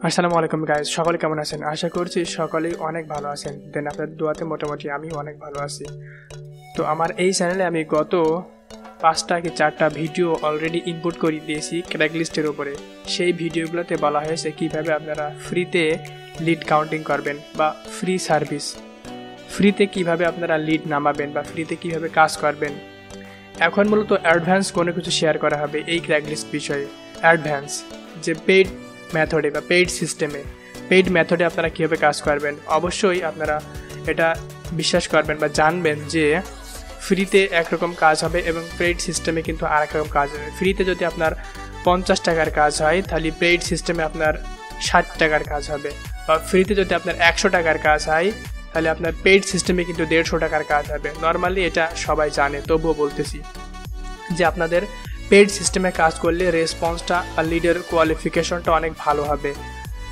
আসসালামু আলাইকুম গাইস, সকলে কেমন আছেন? আশা করছি সকলেই অনেক ভালো আছেন। দেন আপনাদের দোয়াতে মোটামুটি আমি অনেক ভালো আছি। তো আমার এই চ্যানেলে আমি গত 5টা কি 4টা ভিডিও অলরেডি ইনপুট করে দিয়েছি ক্র্যাগলিস্টের উপরে। সেই ভিডিওগুলোতে বলা হয়েছে কিভাবে আপনারা ফ্রিতে লিড কাউন্টিং করবেন বা ফ্রি সার্ভিস, ফ্রিতে কিভাবে আপনারা লিড নামাবেন বা ফ্রিতে কিভাবে কাজ করবেন। এখন মূলত অ্যাডভান্স কোনো কিছু শেয়ার করা হবে এই ক্র্যাগলিস্ট বিষয়ে। অ্যাডভান্স যে পেইড মেথডে বা পেইড সিস্টেমে, পেইড মেথডে আপনারা কীভাবে কাজ করবেন, অবশ্যই আপনারা এটা বিশ্বাস করবেন বা জানবেন যে ফ্রিতে একরকম কাজ হবে এবং পেইড সিস্টেমে কিন্তু আরেক রকম কাজ হবে। ফ্রিতে যদি আপনার 50 টাকার কাজ হয় তাহলে পেইড সিস্টেমে আপনার 60 টাকার কাজ হবে, বা ফ্রিতে যদি আপনার 100 টাকার কাজ হয় তাহলে আপনার পেইড সিস্টেমে কিন্তু 150 টাকার কাজ হবে। নর্মালি এটা সবাই জানে, তবুও বলতেছি যে আপনাদের পেইড সিস্টেমে কাজ করলে রেসপন্সটা আর লিডের কোয়ালিফিকেশনটা অনেক ভালো হবে,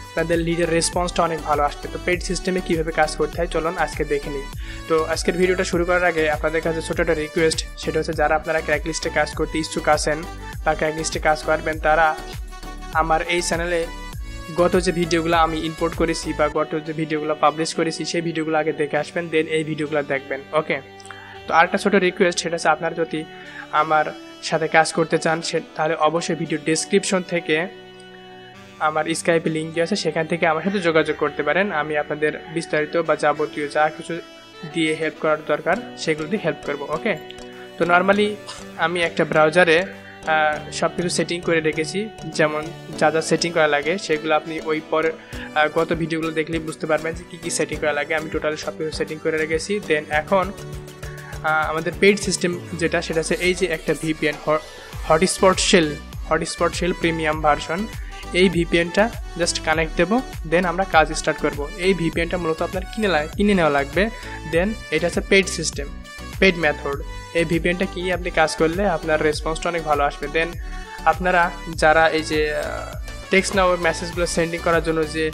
আপনাদের লিডের রেসপন্সটা অনেক ভালো আসবে। তো পেইড সিস্টেমে কীভাবে কাজ করতে হয় চলুন আজকে দেখে নিই। তো আজকের ভিডিওটা শুরু করার আগে আপনাদের কাছে ছোটো একটা রিকোয়েস্ট, সেটা হচ্ছে যারা আপনারা ক্র্যাগলিস্টে কাজ করতে ইচ্ছুক আছেন বা ক্র্যাগলিস্টে কাজ করবেন, তারা আমার এই চ্যানেলে গত যে ভিডিওগুলো আমি ইম্পোর্ট করেছি বা গত যে ভিডিওগুলো পাবলিশ করেছি সেই ভিডিওগুলো আগে দেখে আসবেন, দেন এই ভিডিওগুলো দেখবেন। ওকে, তো আরেকটা ছোটো রিকোয়েস্ট, সেটা হচ্ছে আপনারা যদি আমার সাথে কাজ করতে চান তাহলে অবশ্যই ভিডিও ডেসক্রিপশন থেকে আমার স্কাইপে লিঙ্ক দেওয়া আছে, সেখান থেকে আমার সাথে যোগাযোগ করতে পারেন। আমি আপনাদের বিস্তারিত বা যাবতীয় যা কিছু দিয়ে হেল্প করার দরকার সেগুলো দিয়ে হেল্প করব। ওকে, তো নর্মালি আমি একটা ব্রাউজারে সব কিছু সেটিং করে রেখেছি, যেমন যা যা সেটিং করা লাগে সেগুলো আপনি ওই পরে গত ভিডিওগুলো দেখলেই বুঝতে পারবেন যে কী সেটিং করা লাগে। আমি টোটাল সব কিছু সেটিং করে রেখেছি। দেন এখন আমাদের পেইড সিস্টেম যেটা, সেটা হচ্ছে এই যে একটা VPN hotspot shield premium version, এই ভিপিএনটা জাস্ট কানেক্ট দেবো, দেন আমরা কাজ স্টার্ট করব। এই ভিপিএনটা মূলত আপনার কিনে নেওয়া লাগবে। দেন এটা হচ্ছে পেইড সিস্টেম, পেইড মেথড। এই ভিপিএনটা কি আপনি কাজ করলে আপনার রেসপন্সটা অনেক ভালো আসবে। দেন আপনারা যারা এই যে টেক্সট নাও মেসেজগুলো সেন্ডিং করার জন্য যে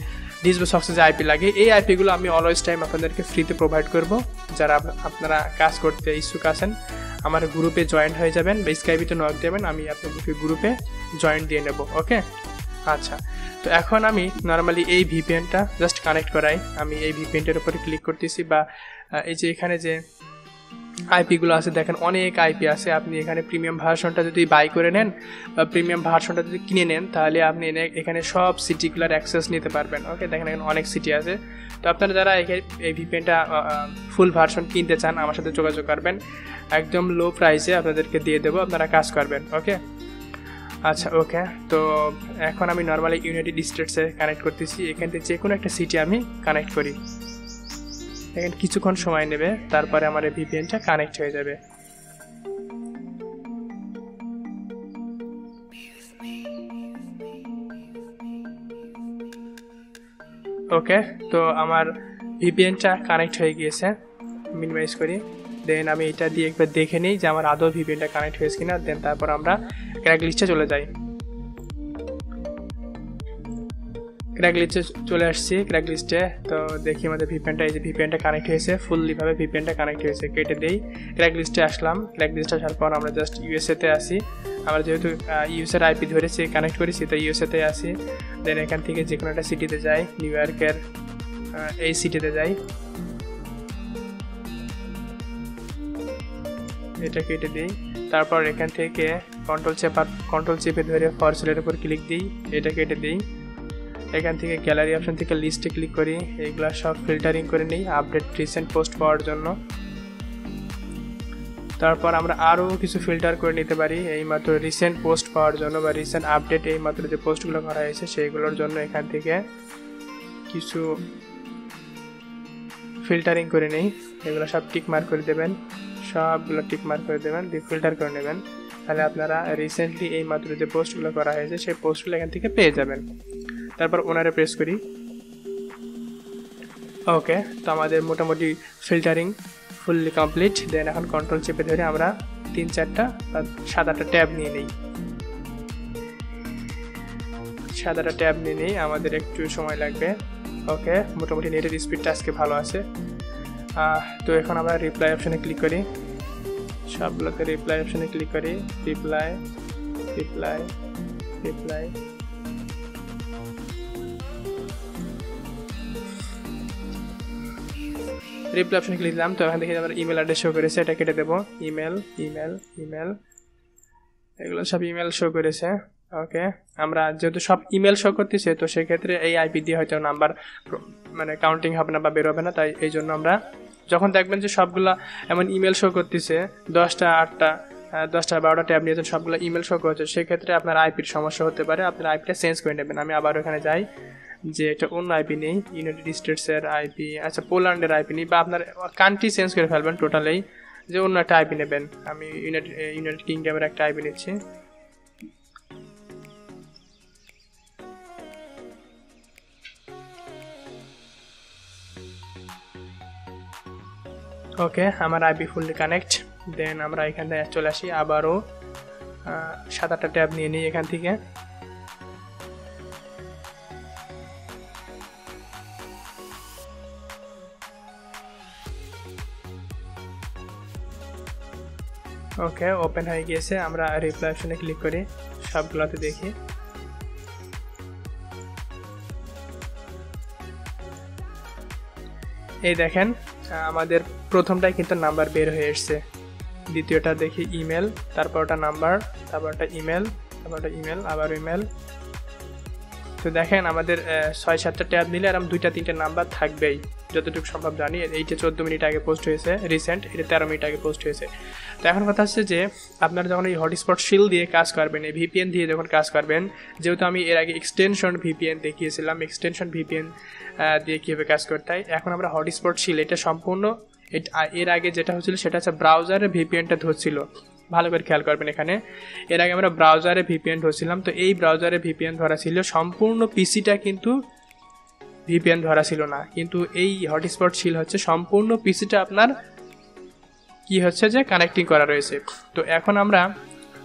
ডিসবক্সে যে আইপি লাগে, এই আইপিগুলো আমি অলওয়েজ টাইম আপনাদেরকে ফ্রিতে প্রোভাইড করব। যারা আপনারা কাজ করতে ইচ্ছুক আছেন আমার গ্রুপে জয়েন্ট হয়ে যাবেন বা স্কাইপিতে নক দেবেন, আমি আপনাদেরকে গ্রুপে জয়েন্ট দিয়ে নেব। ওকে, আচ্ছা, তো এখন আমি নর্মালি এই ভিপিএনটা জাস্ট কানেক্ট করাই। আমি এই ভিপিএনটার উপরে ক্লিক করতেছি, বা এই যে এখানে যে আইপিগুলো আছে দেখেন, অনেক আইপি আছে। আপনি এখানে প্রিমিয়াম ভার্সনটা যদি বাই করে নেন বা প্রিমিয়াম ভার্সনটা যদি কিনে নেন তাহলে আপনি এখানে সব সিটিগুলোর অ্যাক্সেস নিতে পারবেন। ওকে, দেখেন এখানে অনেক সিটি আছে। তো আপনারা যারা এই ভিপিএনটা ফুল ভার্সন কিনতে চান আমার সাথে যোগাযোগ করবেন, একদম লো প্রাইসে আপনাদেরকে দিয়ে দেবো, আপনারা কাজ করবেন। ওকে, আচ্ছা, ওকে, তো এখন আমি নর্মালি ইউনাইটেড স্টেটসে কানেক্ট করতেছি। এখান থেকে যে কোনো একটা সিটি আমি কানেক্ট করি, এখানে কিছুক্ষণ সময় নেবে, তারপরে আমার এই ভিপিএনটা কানেক্ট হয়ে যাবে। ওকে, তো আমার ভিপিএনটা কানেক্ট হয়ে গিয়েছে। মিনিমাইজ করি, দেন আমি এটা দিয়ে একবার দেখে নিই যে আমার আদৌ ভিপিএনটা কানেক্ট হয়েছে কিনা। দেন তারপর আমরা ক্র্যাগলিস্টে চলে যাই। ক্র্যাগলিস্টে চলে আসছি। ক্র্যাগলিস্টে তো দেখি আমাদের ভিপিএনটা, এই যে ভিপিএনটা কানেক্ট হয়েছে, ফুললিভাবে ভিপিএনটা কানেক্ট হয়েছে। কেটে দেই, ক্র্যাগলিস্টে আসলাম। ক্র্যাগলিস্টে আসার পর আমরা জাস্ট ইউএসএতে আসি। আমরা যেহেতু ইউএসএর আইপি ধরেছি কানেক্ট করেছি, তো ইউএসএতে আসি। দেন এখান থেকে যে কোনো একটা সিটিতে যাই, নিউ ইয়র্কের এই সিটিতে যাই। এটা কেটে দিই, তারপর এখান থেকে কন্ট্রোল চেপে ধরে ফরসেলের উপর ক্লিক দিই, এটা কেটে দিই। এখান থেকে গ্যালারি অপশন থেকে লিস্টে ক্লিক করি, এইগুলো সব ফিল্টারিং করে নিই আপডেট রিসেন্ট পোস্ট পাওয়ার জন্য। তারপর আমরা আরও কিছু ফিল্টার করে নিতে পারি এইমাত্র রিসেন্ট পোস্ট পাওয়ার জন্য বা রিসেন্ট আপডেট এইমাত্র যে পোস্টগুলো করা হয়েছে সেইগুলোর জন্য এখান থেকে কিছু ফিল্টারিং করে নিই। এগুলো সব টিক মার্ক করে দেবেন, সবগুলো টিক মার্ক করে দেবেন, দিয়ে ফিল্টার করে নেবেন। তাহলে আপনারা রিসেন্টলি এইমাত্র যে পোস্টগুলো করা হয়েছে সেই পোস্টগুলো এখান থেকে পেয়ে যাবেন। তারপর ওনারে প্রেস করি। ওকে, তো আমাদের মোটামুটি ফিল্টারিং ফুললি কমপ্লিট। দেন এখন কন্ট্রোল চেপে ধরে আমরা 3-4টা বা 7-8টা ট্যাব নিয়ে নিই। 7-8টা ট্যাব নিয়ে নিই, আমাদের একটু সময় লাগবে। ওকে, মোটামুটি নেটের স্পিডটা আজকে ভালো আছে। তো এখন আমরা রিপ্লাই অপশানে ক্লিক করি, সবগুলোতে রিপ্লাই অপশানে ক্লিক করি। রিপ্লাই রিপ্লাই রিপ্লাই রিপ্লাই অপশনে ক্লিক দিলাম। তো এখান থেকে আমার ইমেল অ্যাড্রেস শো করেছে, এটা কেটে দেবো। ইমেল এগুলো সব ইমেল শো করেছে। ওকে, আমরা যেহেতু সব ইমেল শো করতেছে, তো সেক্ষেত্রে এই আইপি দিয়ে হয়তো নাম্বার মানে কাউন্টিং হবে না বা বের হবে না। তাই এই জন্য আমরা যখন দেখবেন যে সবগুলা এমন ইমেল শো করতেছে 10টা 8টা 10টা 12টা ট্যাব নিয়েছেন, সবগুলো ইমেল শো করছে, সেক্ষেত্রে আপনার আইপির সমস্যা হতে পারে। আপনার আইপিটা চেঞ্জ করে নেবেন। আমি আবার ওখানে যাই, যে একটা অন্য আইপি নেই, ইউনাইটেড স্টেটসের আইপি, আচ্ছা পোল্যান্ডের আইপি নেই, বা আপনার কান্ট্রি চেঞ্জ করে ফেলবেন টোটালেই, যে অন্য একটা আইপি নেবেন। আমি ইউনাইটেড কিংডমের একটা আইপি নিচ্ছি। ওকে, আমার আইপি ফুললি কানেক্ট। দেন আমরা এখানে চলে আসি, আবারও 7-8টা ট্যাব নিয়ে নিই এখান থেকে। ওকে, ওপেন হয়ে গিয়েছে। আমরা রিপ্লাই অপশনে ক্লিক করি, সবগুলোতে দেখি। এই দেখেন আমাদের প্রথমটাই কিন্তু নাম্বার বের হয়ে এসছে, দ্বিতীয়টা দেখি ইমেল, তারপরটা নাম্বার, তারপরটা ইমেল, তারপরটা ইমেল, আবার ইমেল। তো দেখেন আমাদের 6-7টা ট্যাব নিলে এরকম 2-3টা নাম্বার থাকবেই, যতটুকু সম্ভব জানি। এইটা 14 মিনিট আগে পোস্ট হয়েছে রিসেন্ট, এটা 13 মিনিট আগে পোস্ট হয়েছে। তো এখন কথা হচ্ছে যে আপনারা যখন এই হটস্পট শিল দিয়ে কাজ করবেন, এই ভিপিএন দিয়ে যখন কাজ করবেন, যেহেতু আমি এর আগে এক্সটেনশন ভিপিএন দেখিয়েছিলাম, এক্সটেনশন ভিপিএন দিয়ে কীভাবে কাজ করতে হয়, এখন আমরা হটস্পট শিল এটা সম্পূর্ণ, এর আগে যেটা হচ্ছিল সেটা হচ্ছে ব্রাউজারে ভিপিএনটা ধরছিল। ভালো করে খেয়াল করবেন, এখানে এর আগে আমরা ব্রাউজারে ভিপিএন ধরছিলাম। তো এই ব্রাউজারে ভিপিএন ধরা ছিল, সম্পূর্ণ পিসিটা কিন্তু ভিপিএন ধরা ছিল না। কিন্তু এই হটস্পট শিল হচ্ছে সম্পূর্ণ পিসিটা আপনার কি হচ্ছে যে কানেক্টিং করা রয়েছে। তো এখন আমরা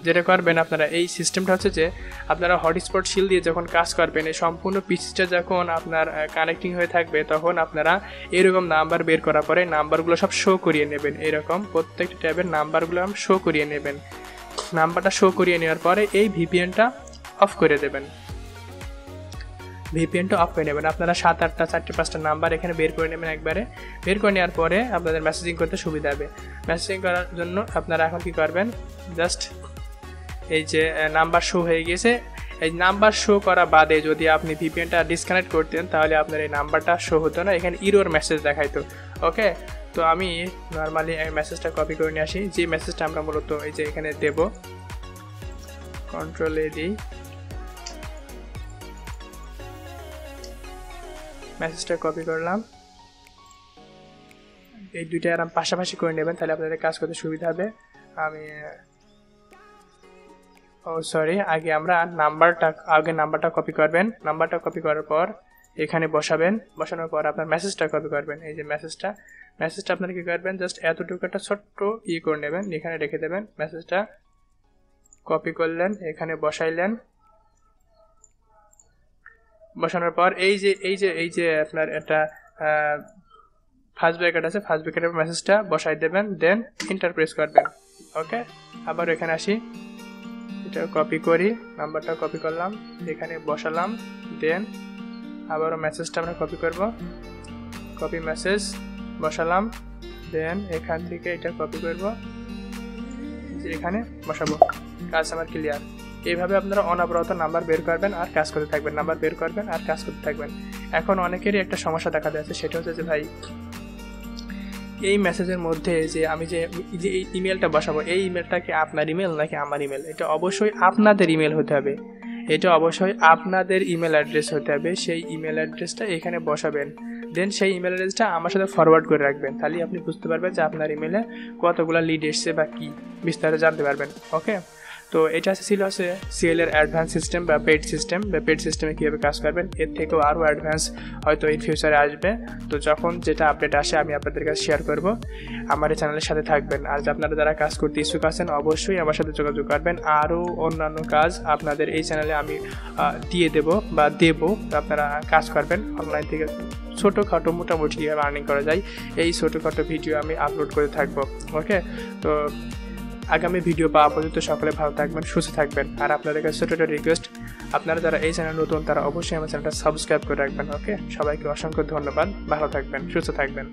যেটা করবেন, আপনারা এই সিস্টেমটা হচ্ছে যে আপনারা হটস্পট শিল দিয়ে যখন কাজ করবেন, এই সম্পূর্ণ পিসিটা যখন আপনার কানেক্টিং হয়ে থাকবে, তখন আপনারা এরকম নাম্বার বের করার পরে নাম্বারগুলো সব শো করিয়ে নেবেন। এরকম প্রত্যেকটা ট্যাবের নাম্বারগুলো শো করিয়ে নেবেন। নাম্বারটা শো করিয়ে নেওয়ার পরে এই ভিপিএনটা অফ করে দেবেন। ভিপিএনটা অফ করে নেবেন। আপনারা 7-8টা 4-5টা নাম্বার এখানে বের করে নেবেন একবারে। বের করে নেওয়ার পরে আপনাদের মেসেজিং করতে সুবিধা হবে। মেসেজিং করার জন্য আপনারা এখন কি করবেন, জাস্ট এই যে নাম্বার শো হয়ে গেছে, এই নাম্বার শো করা বাদে যদি আপনি ভিপিএনটা ডিসকানেক্ট করতেন, তাহলে আপনার এই নাম্বারটা শো হতো না, এখানে ইরোর মেসেজ দেখাইতো। ওকে, তো আমি নর্মালি মেসেজটা কপি করে নিয়ে আসি, যে মেসেজটা আমরা মূলত এই যে এখানে দেব, কন্ট্রোল এ দিই, মেসেজটা কপি করলাম। এই দুইটা আরাম পাশাপাশি করে নেবেন, তাহলে আপনাদের কাজ করতে সুবিধা হবে। আমি আগে আমরা নাম্বারটা কপি করবেন। নাম্বারটা কপি করার পর এখানে বসাবেন, বসানোর পর আপনার মেসেজটা কপি করবেন। এই যে মেসেজটা আপনারা কি করবেন, জাস্ট এতটুকু একটা ছোট্ট করে নেবেন, এখানে রেখে দেবেন। মেসেজটা কপি করলেন, এখানে বসাইলেন। বসানোর পর এই যে আপনার একটা ফার্স্ট ব্র্যাকেট আছে, ফার্স্ট ব্র্যাকেটের মেসেজটা বসাই দেবেন, দেন এন্টার প্রেস করবেন। ওকে, আবার এখানে আসি, এটা কপি করি, নাম্বারটা কপি করলাম, এখানে বসালাম, দেন আবারও মেসেজটা আমরা কপি করব, কপি মেসেজ বসালাম, দেন এখান থেকে এটা কপি করব, যে এখানে বসাবো। কাজ আমার ক্লিয়ার। এইভাবে আপনারা অনবরত নাম্বার বের করবেন আর কাজ করতে থাকবেন, নাম্বার বের করবেন আর কাজ করতে থাকবেন। এখন অনেকেরই একটা সমস্যা দেখা যাচ্ছে, সেটা হচ্ছে যে ভাই এই মেসেজের মধ্যে যে আমি যে এই ইমেলটা বসাবো, এই ইমেলটা কি আপনার ইমেল নাকি আমার ইমেল? এটা অবশ্যই আপনাদের ইমেল হতে হবে, এটা অবশ্যই আপনাদের ইমেল অ্যাড্রেস হতে হবে। সেই ইমেল অ্যাড্রেসটা এখানে বসাবেন, দেন সেই ইমেল অ্যাড্রেসটা আমার সাথে ফরওয়ার্ড করে রাখবেন, তাহলেই আপনি বুঝতে পারবেন যে আপনার ইমেলে কতগুলো লিড এসছে বা কি বিস্তারিত জানতে পারবেন। ওকে, তো এটা ছিল হচ্ছে সিএল এর অ্যাডভান্স সিস্টেম বা পেড সিস্টেম, বা পেড সিস্টেমে কীভাবে কাজ করবেন। এর থেকেও আরও অ্যাডভান্স হয়তো ইন ফিউচারে আসবে। তো যখন যেটা আপডেট আসে আমি আপনাদের কাছে শেয়ার করব। আমার এই চ্যানেলের সাথে থাকবেন। আর আপনারা যারা কাজ করতে ইচ্ছুক আছেন অবশ্যই আমার সাথে যোগাযোগ করবেন। আরও অন্যান্য কাজ আপনাদের এই চ্যানেলে আমি দিয়ে দেবো, আপনারা কাজ করবেন অনলাইন থেকে। ছোটোখাটো মোটামুটি কীভাবে আর্নিং করা যায় এই ছোটোখাটো ভিডিও আমি আপলোড করে থাকবো। ওকে, তো আগামী ভিডিও পাওয়া পর্যন্ত সকলে ভালো থাকবেন, সুস্থ থাকবেন। আর আপনাদের কাছে ছোটো একটা রিকোয়েস্ট, আপনারা যারা এই চ্যানেল নতুন তারা অবশ্যই আমার চ্যানেলটা সাবস্ক্রাইব করে রাখবেন। ওকে, সবাইকে অসংখ্য ধন্যবাদ, ভালো থাকবেন, সুস্থ থাকবেন।